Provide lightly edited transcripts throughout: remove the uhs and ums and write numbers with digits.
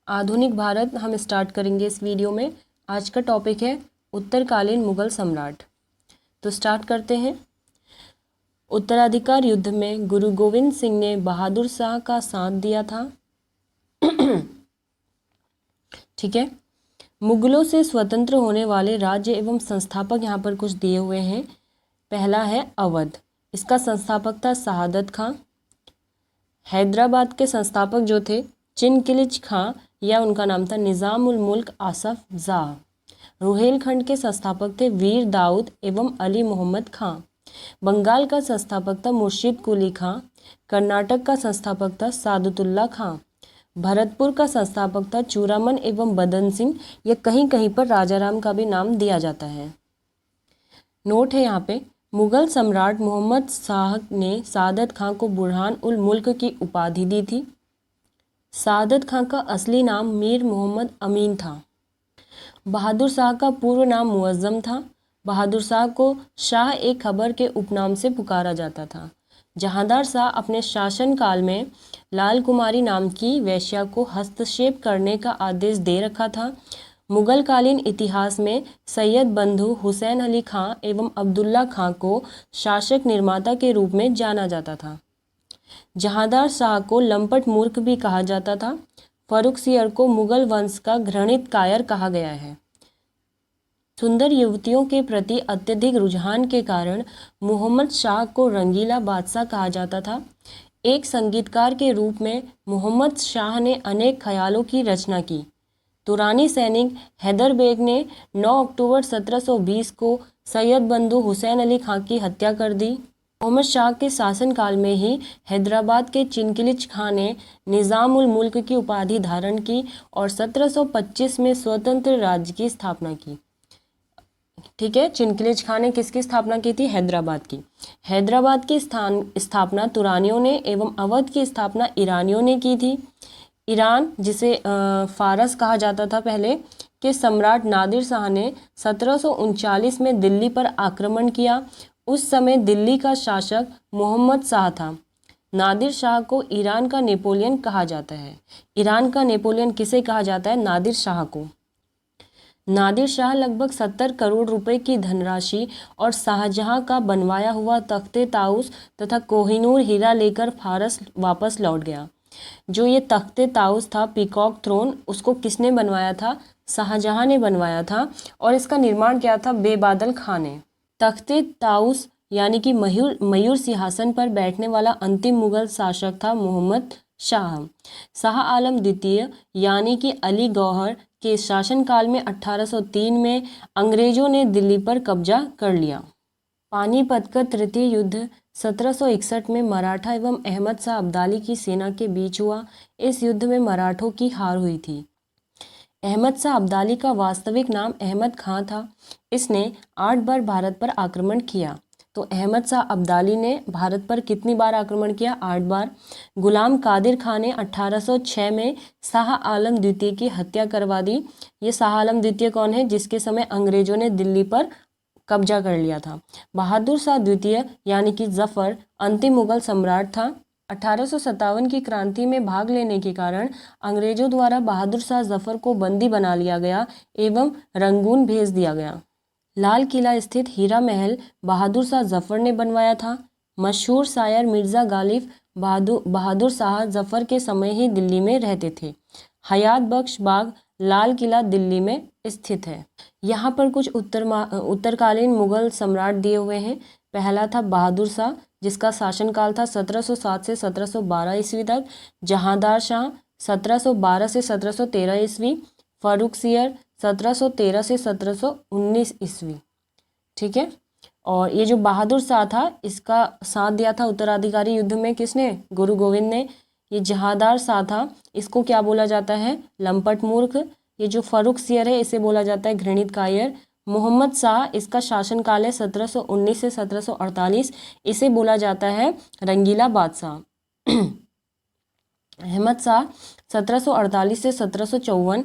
आधुनिक भारत हम स्टार्ट करेंगे इस वीडियो में। आज का टॉपिक है उत्तरकालीन मुगल सम्राट। तो स्टार्ट करते हैं। उत्तराधिकार युद्ध में गुरु गोविंद सिंह ने बहादुर शाह का साथ दिया था। ठीक है। मुगलों से स्वतंत्र होने वाले राज्य एवं संस्थापक यहाँ पर कुछ दिए हुए हैं। पहला है अवध, इसका संस्थापक था शहादत खां। हैदराबाद के संस्थापक जो थे चिनकिलिच खां या उनका नाम था निज़ाम उल मुल्क आसफ जाह। रुहेलखंड के संस्थापक थे वीर दाऊद एवं अली मोहम्मद खां। बंगाल का संस्थापक था मुर्शिद कुली खां। कर्नाटक का संस्थापक था सादतुल्ला खां। भरतपुर का संस्थापक था चूरामन एवं बदन सिंह। यह कहीं कहीं पर राजाराम का भी नाम दिया जाता है। नोट है यहाँ पे, मुगल सम्राट मोहम्मद शाह ने सादत खां को बुरहान उल मुल्क की उपाधि दी थी। सादत खां का असली नाम मीर मोहम्मद अमीन था। बहादुर शाह का पूर्व नाम मुअज्जम था। बहादुर शाह को शाह ए खबर के उपनाम से पुकारा जाता था। जहांदार शाह अपने शासनकाल में लाल कुमारी नाम की वेश्या को हस्तक्षेप करने का आदेश दे रखा था। मुगल कालीन इतिहास में सैयद बंधु हुसैन अली खां एवं अब्दुल्ला खां को शासक निर्माता के रूप में जाना जाता था। जहांदार शाह को लंपट मूर्ख भी कहा जाता था। फर्रुखसियर को मुगल वंश का घृणित कायर कहा गया है। सुंदर युवतियों के प्रति अत्यधिक रुझान के कारण मोहम्मद शाह को रंगीला बादशाह कहा जाता था। एक संगीतकार के रूप में मोहम्मद शाह ने अनेक ख्यालों की रचना की। तुरानी सैनिक हैदर बेग ने 9 अक्टूबर 1720 को सैयद बंधु हुसैन अली खां की हत्या कर दी। मोहम्मद शाह के शासनकाल में ही हैदराबाद के चिनकिलिच खां ने निज़ाम उल मुल्क की उपाधि धारण की और 1725 में स्वतंत्र राज्य की स्थापना की। ठीक है, चिनकिलिच खां ने किसकी स्थापना की थी? हैदराबाद की। हैदराबाद की स्थापना तुरानियों ने एवं अवध की स्थापना ईरानियों ने की थी। ईरान, जिसे फारस कहा जाता था पहले, के सम्राट नादिर शाह ने 1739 में दिल्ली पर आक्रमण किया। उस समय दिल्ली का शासक मोहम्मद शाह था। नादिर शाह को ईरान का नेपोलियन कहा जाता है। ईरान का नेपोलियन किसे कहा जाता है? नादिर शाह को। नादिर शाह लगभग 70 करोड़ रुपए की धनराशि और शाहजहां का बनवाया हुआ तख्ते ताउस तथा कोहिनूर हीरा लेकर फारस वापस लौट गया। जो ये तख्ते ताउस था, पीकॉक थ्रोन, उसको किसने बनवाया था? शाहजहां ने बनवाया था। और इसका निर्माण किया था बेबादल खां ने। तख्ते ताउस यानी कि मयूर सिंहासन पर बैठने वाला अंतिम मुगल शासक था मोहम्मद शाह। शाह आलम द्वितीय यानी कि अली गौहर के शासनकाल में 1803 में अंग्रेजों ने दिल्ली पर कब्जा कर लिया। पानीपत का तृतीय युद्ध 1761 में मराठा एवं अहमद शाह अब्दाली की सेना के बीच हुआ। इस युद्ध में मराठों की हार हुई थी। अहमद शाह अब्दाली का वास्तविक नाम अहमद खां था। इसने 8 बार भारत पर आक्रमण किया। तो अहमद शाह अब्दाली ने भारत पर कितनी बार आक्रमण किया? 8 बार। गुलाम कादिर खां ने 1806 में शाह आलम द्वितीय की हत्या करवा दी। ये शाह आलम द्वितीय कौन है? जिसके समय अंग्रेजों ने दिल्ली पर कब्जा कर लिया था। बहादुर शाह द्वितीय यानी कि जफर अंतिम मुगल सम्राट था। 1857 की क्रांति में भाग लेने के कारण अंग्रेजों द्वारा बहादुर शाह जफर को बंदी बना लिया गया एवं रंगून भेज दिया गया। लाल किला स्थित हीरा महल बहादुर शाह जफर ने बनवाया था। मशहूर शायर मिर्ज़ा गालिब बहादुर शाह जफर के समय ही दिल्ली में रहते थे। हयात बख्श बाग लाल किला दिल्ली में स्थित है। यहाँ पर कुछ उत्तरकालीन मुगल सम्राट दिए हुए हैं। पहला था बहादुर शाह, जिसका शासनकाल था 1707 से 1712 ईस्वी तक। जहांदार शाह 1712 से 1713 ईस्वी। फर्रुखसियर 1713 से 1719 ईस्वी। ठीक है। और ये जो बहादुर शाह था, इसका साथ दिया था उत्तराधिकारी युद्ध में किसने? गुरु गोविंद ने। ये जहांदार शाह था, इसको क्या बोला जाता है? लंपट मूर्ख। ये जो फर्रुखसियर है, इसे बोला जाता है घृणित कायर। मोहम्मद शाह, इसका शासनकाल है 1719 से 1748, इसे बोला जाता है रंगीला बादशाह। अहमद शाह 1748 से 1754।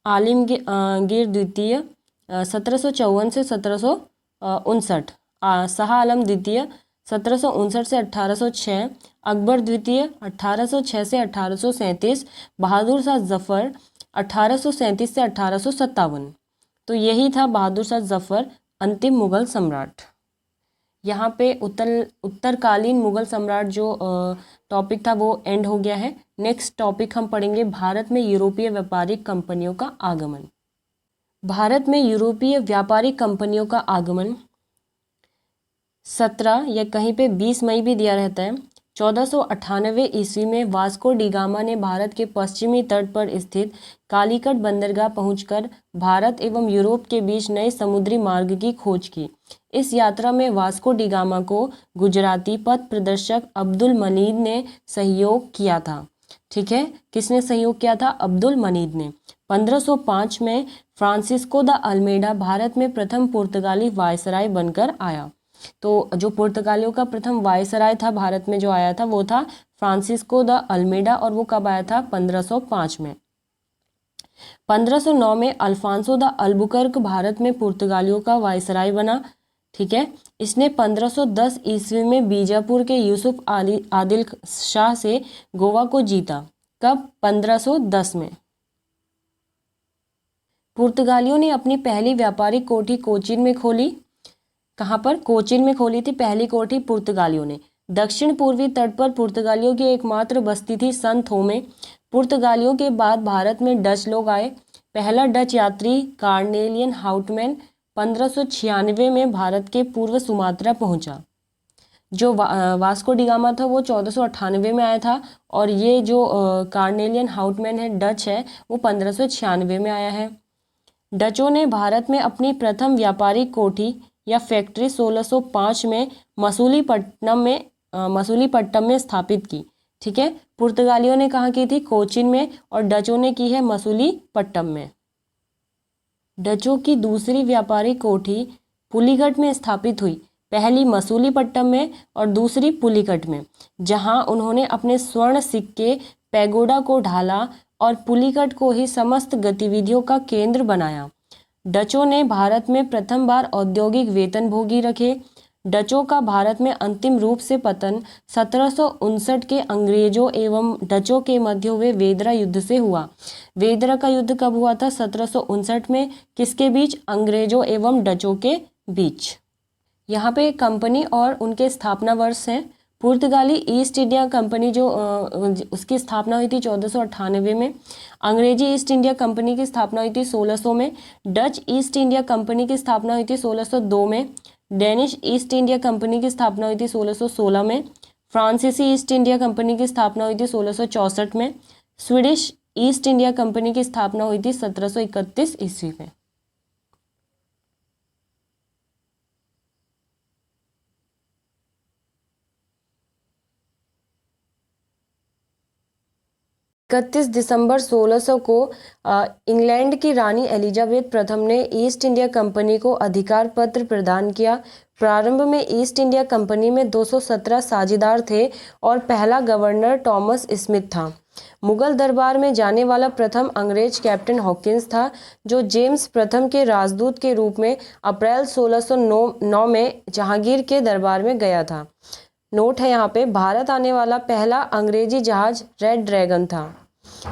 आलमगीर द्वितीय 1754 से 1759। शाह आलम द्वितीय 1759 से 1806। अकबर द्वितीय 1806 से 1837। बहादुर शाह जफर 1837 से 1857। तो यही था बहादुर शाह जफर अंतिम मुगल सम्राट। यहाँ पे उत्तरकालीन मुगल सम्राट जो टॉपिक था वो एंड हो गया है। नेक्स्ट टॉपिक हम पढ़ेंगे भारत में यूरोपीय व्यापारिक कंपनियों का आगमन। भारत में यूरोपीय व्यापारिक कंपनियों का आगमन 17 या कहीं पे 20 मई भी दिया रहता है 1498 ईस्वी में वास्को डी गामा ने भारत के पश्चिमी तट पर स्थित कालीकट बंदरगाह पहुंचकर भारत एवं यूरोप के बीच नए समुद्री मार्ग की खोज की। इस यात्रा में वास्को डी गामा को गुजराती पथ प्रदर्शक अब्दुल मनीद ने सहयोग किया था। ठीक है, किसने सहयोग किया था? अब्दुल मनीद ने। 1505 में फ्रांसिस्को द अल्मेडा भारत में प्रथम पुर्तगाली वायसराय बनकर आया। तो जो पुर्तगालियों का प्रथम वायसराय था भारत में जो आया था वो था फ्रांसिस्को द अल्मेडा, और वो कब आया था? 1505 में। 1509 में अल्फांसो द अल्बुकर्क भारत में पुर्तगालियों का वायसराय बना। ठीक है, इसने 1510 ईस्वी में बीजापुर के यूसुफ आदिल शाह से गोवा को जीता। कब? 1510 में। पुर्तगालियों ने अपनी पहली व्यापारिक कोठी कोचीन में खोली। कहाँ पर? कोचीन में खोली थी पहली कोठी पुर्तगालियों ने। दक्षिण पूर्वी तट पर पुर्तगालियों की एकमात्र बस्ती थी सन थोमे। पुर्तगालियों के बाद भारत में डच लोग आए। पहला डच यात्री कार्नेलियन हाउटमैन 1596 में भारत के पूर्व सुमात्रा पहुंचा। जो वास्को डी गामा था वो 1498 में आया था, और ये जो कार्नेलियन हाउटमैन है डच है वो 1596 में आया है। डचों ने भारत में अपनी प्रथम व्यापारिक कोठी या फैक्ट्री 1605 में मसूलीपट्टनम में स्थापित की। ठीक है, पुर्तगालियों ने कहाँ की थी? कोचीन में, और डचों ने की है मसूलीपट्टनम में। डचों की दूसरी व्यापारिक कोठी पुलीगढ़ में स्थापित हुई, पहली मसूलीपट्टनम में और दूसरी पुलीगढ़ में, जहां उन्होंने अपने स्वर्ण सिक्के पैगोडा को ढाला और पुलीगढ़ को ही समस्त गतिविधियों का केंद्र बनाया। डचों ने भारत में प्रथम बार औद्योगिक वेतनभोगी रखे। डचों का भारत में अंतिम रूप से पतन 1759 के अंग्रेजों एवं डचों के मध्य हुए वेदरा युद्ध से हुआ। वेदरा का युद्ध कब हुआ था? 1759 में। किसके बीच? अंग्रेजों एवं डचों के बीच। यहाँ पे कंपनी और उनके स्थापना वर्ष हैं। पुर्तगाली ईस्ट इंडिया कंपनी जो उसकी स्थापना हुई थी 1498 में। अंग्रेजी ईस्ट इंडिया कंपनी की स्थापना हुई थी 1600 में। डच ईस्ट इंडिया कंपनी की स्थापना हुई थी 1602 में। डेनिश ईस्ट इंडिया कंपनी की स्थापना हुई थी 1616 में। फ्रांसीसी ईस्ट इंडिया कंपनी की स्थापना हुई थी 1664 में। स्वीडिश ईस्ट इंडिया कंपनी की स्थापना हुई थी 1731 ईस्वी में। दिसंबर 1600 को इंग्लैंड की रानी एलिजाबेथ प्रथम ने ईस्ट इंडिया कंपनी को अधिकार पत्र प्रदान किया। प्रारंभ में ईस्ट इंडिया कंपनी में 217 साझेदार थे और पहला गवर्नर टॉमस स्मिथ था। मुगल दरबार में जाने वाला प्रथम अंग्रेज कैप्टन हॉकिंस था, जो जेम्स प्रथम के राजदूत के रूप में अप्रैल 1609 में जहांगीर के दरबार में गया था। नोट है यहाँ पे, भारत आने वाला पहला अंग्रेजी जहाज रेड ड्रैगन था।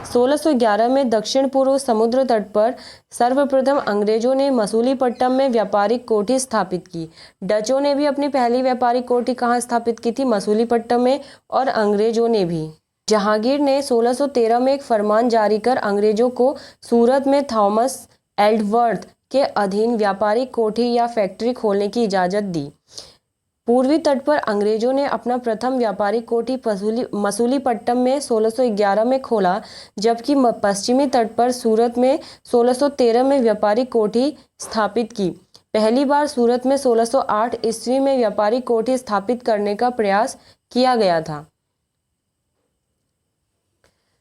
1611 में दक्षिण पूर्व समुद्र तट पर सर्वप्रथम अंग्रेजों ने मसूलीपट्टनम में व्यापारिक कोठी स्थापित की। डचों ने भी अपनी पहली व्यापारिक कोठी कहाँ स्थापित की थी? मसूलीपट्टनम में। और अंग्रेजों ने भी। जहांगीर ने 1613 में एक फरमान जारी कर अंग्रेजों को सूरत में थॉमस एल्डवर्थ के अधीन व्यापारिक कोठी या फैक्ट्री खोलने की इजाज़त दी। पूर्वी तट पर अंग्रेजों ने अपना प्रथम व्यापारिक कोठी मसूलीपट्टनम में 1611 में खोला, जबकि पश्चिमी तट पर सूरत में 1613 में व्यापारिक कोठी स्थापित की। पहली बार सूरत में 1608 ईस्वी में व्यापारिक कोठी स्थापित करने का प्रयास किया गया था।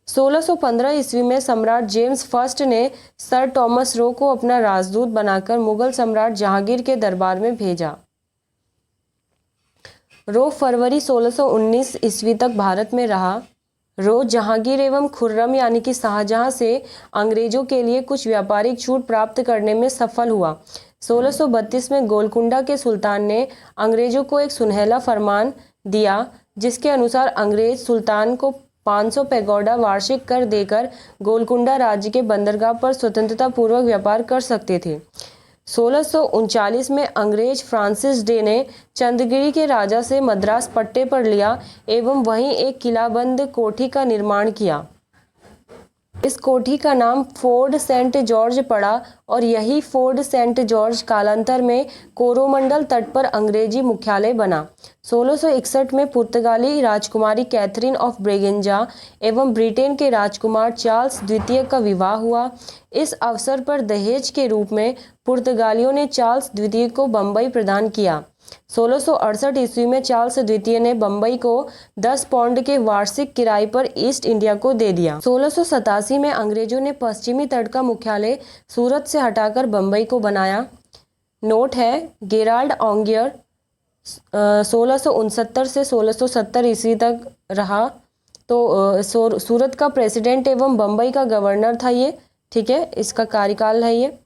1615 ईस्वी में सम्राट जेम्स फर्स्ट ने सर टॉमस रो को अपना राजदूत बनाकर मुगल सम्राट जहांगीर के दरबार में भेजा। रो फरवरी 1619 ईस्वी तक भारत में रहा। रो जहांगीर एवं खुर्रम यानी कि शाहजहां से अंग्रेजों के लिए कुछ व्यापारिक छूट प्राप्त करने में सफल हुआ। 1632 में गोलकुंडा के सुल्तान ने अंग्रेजों को एक सुनहला फरमान दिया, जिसके अनुसार अंग्रेज सुल्तान को 500 पैगोडा वार्षिक कर देकर गोलकुंडा राज्य के बंदरगाह पर स्वतंत्रता पूर्वक व्यापार कर सकते थे। 1639 में अंग्रेज फ्रांसिस डे ने चंद्रगिरी के राजा से मद्रास पट्टे पर लिया एवं वहीं एक किलाबंद कोठी का निर्माण किया। इस कोठी का नाम फोर्ट सेंट जॉर्ज पड़ा और यही फोर्ट सेंट जॉर्ज कालांतर में कोरोमंडल तट पर अंग्रेजी मुख्यालय बना। 1661 में पुर्तगाली राजकुमारी कैथरीन ऑफ ब्रेगेंजा एवं ब्रिटेन के राजकुमार चार्ल्स द्वितीय का विवाह हुआ। इस अवसर पर दहेज के रूप में पुर्तगालियों ने चार्ल्स द्वितीय को बम्बई प्रदान किया। 1668 ईस्वी में चार्ल्स द्वितीय ने बम्बई को 10 पाउंड के वार्षिक किराए पर ईस्ट इंडिया को दे दिया। 1687 में अंग्रेजों ने पश्चिमी तट का मुख्यालय सूरत से हटाकर बम्बई को बनाया। नोट है, गेराल्ड ऑन्गियर 1669 से 1670 ईस्वी तक रहा। तो सूरत का प्रेसिडेंट एवं बम्बई का गवर्नर था ये, ठीक है, इसका कार्यकाल है ये।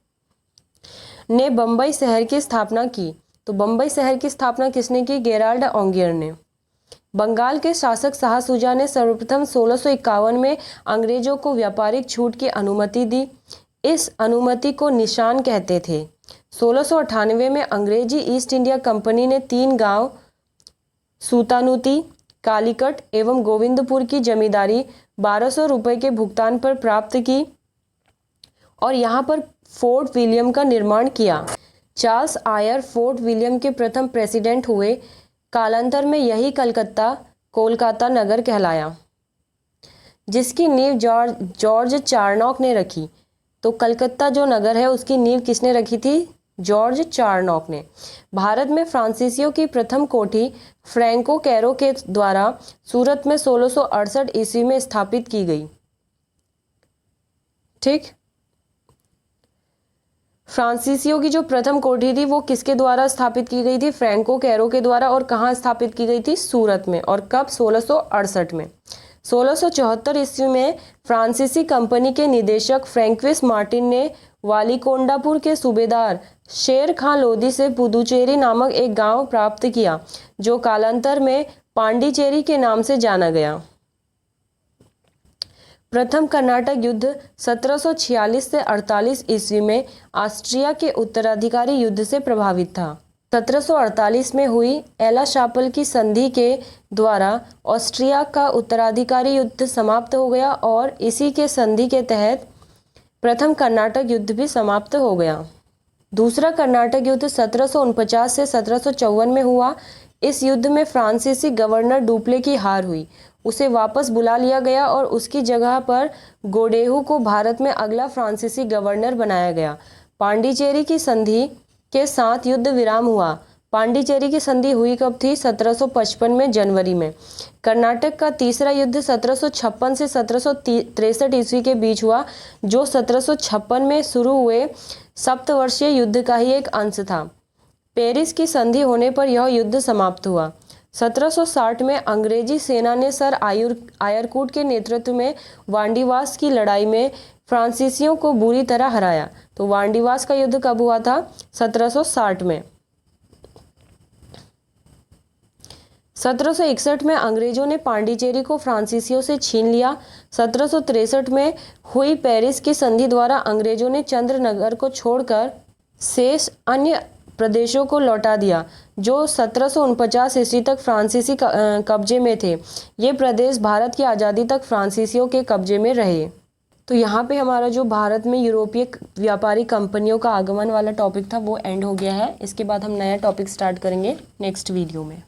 ने बम्बई शहर की स्थापना की। तो बम्बई शहर की स्थापना किसने की? गेराल्ड ऑन्गियर ने। बंगाल के शासक शाह शुजा ने सर्वप्रथम 1651 में अंग्रेजों को व्यापारिक छूट की अनुमति दी। इस अनुमति को निशान कहते थे। 1698 में अंग्रेजी ईस्ट इंडिया कंपनी ने 3 गांव सूतानुती, कालीकट एवं गोविंदपुर की जमींदारी 1200 रुपये के भुगतान पर प्राप्त की और यहाँ पर फोर्ट विलियम का निर्माण किया। चार्ल्स आयर फोर्ट विलियम के प्रथम प्रेसिडेंट हुए। कालांतर में यही कोलकाता नगर कहलाया, जिसकी नींव जॉर्ज चार्नॉक ने रखी। तो कलकत्ता जो नगर है उसकी नींव किसने रखी थी? जॉर्ज चार्नॉक ने। भारत में फ्रांसीसियों की प्रथम कोठी फ्रैंको कैरो के द्वारा सूरत में 1668 ईस्वी में स्थापित की गई। ठीक, फ्रांसीसियों की जो प्रथम कोठी थी वो किसके द्वारा स्थापित की गई थी? फ्रैंको कैरो के द्वारा। और कहाँ स्थापित की गई थी? सूरत में। और कब? 1668 में। 1674 ईस्वी में फ्रांसीसी कंपनी के निदेशक फ्रैंक्विस मार्टिन ने वालीकोंडापुर के सूबेदार शेर खां लोधी से पुदुचेरी नामक एक गांव प्राप्त किया, जो कालांतर में पांडिचेरी के नाम से जाना गया। प्रथम कर्नाटक युद्ध 1746 से 48 ईस्वी में ऑस्ट्रिया के उत्तराधिकारी युद्ध से प्रभावित था। 1748 में हुई एला शापल की संधि के द्वारा ऑस्ट्रिया का उत्तराधिकारी युद्ध समाप्त हो गया और इसी के संधि के तहत प्रथम कर्नाटक युद्ध भी समाप्त हो गया। दूसरा कर्नाटक युद्ध 1749 से 1754 में हुआ। इस युद्ध में फ्रांसीसी गवर्नर डुप्ले की हार हुई, उसे वापस बुला लिया गया और उसकी जगह पर गोडेहू को भारत में अगला फ्रांसीसी गवर्नर बनाया गया। पांडिचेरी की संधि के साथ युद्ध विराम हुआ। पांडिचेरी की संधि हुई कब थी? 1755 में जनवरी में। कर्नाटक का तीसरा युद्ध 1756 से 1763 ईस्वी के बीच हुआ, जो 1756 में शुरू हुए सप्तवर्षीय युद्ध का ही एक अंश था। पेरिस की संधि होने पर यह युद्ध समाप्त हुआ। 1760 में अंग्रेजी सेना ने सर आयरकूट के नेतृत्व में वांडीवास की लड़ाई में फ्रांसीसियों को बुरी तरह हराया। तो वांडीवास का युद्ध कब हुआ था? 1760 में। 1761 में अंग्रेजों ने पांडिचेरी को फ्रांसीसियों से छीन लिया। 1763 में हुई पेरिस की संधि द्वारा अंग्रेजों ने चंद्रनगर को छोड़कर शेष अन्य प्रदेशों को लौटा दिया, जो 1749 ईस्वी तक फ्रांसीसी कब्जे में थे। ये प्रदेश भारत की आज़ादी तक फ्रांसीसियों के कब्जे में रहे। तो यहाँ पे हमारा जो भारत में यूरोपीय व्यापारी कंपनियों का आगमन वाला टॉपिक था वो एंड हो गया है। इसके बाद हम नया टॉपिक स्टार्ट करेंगे नेक्स्ट वीडियो में।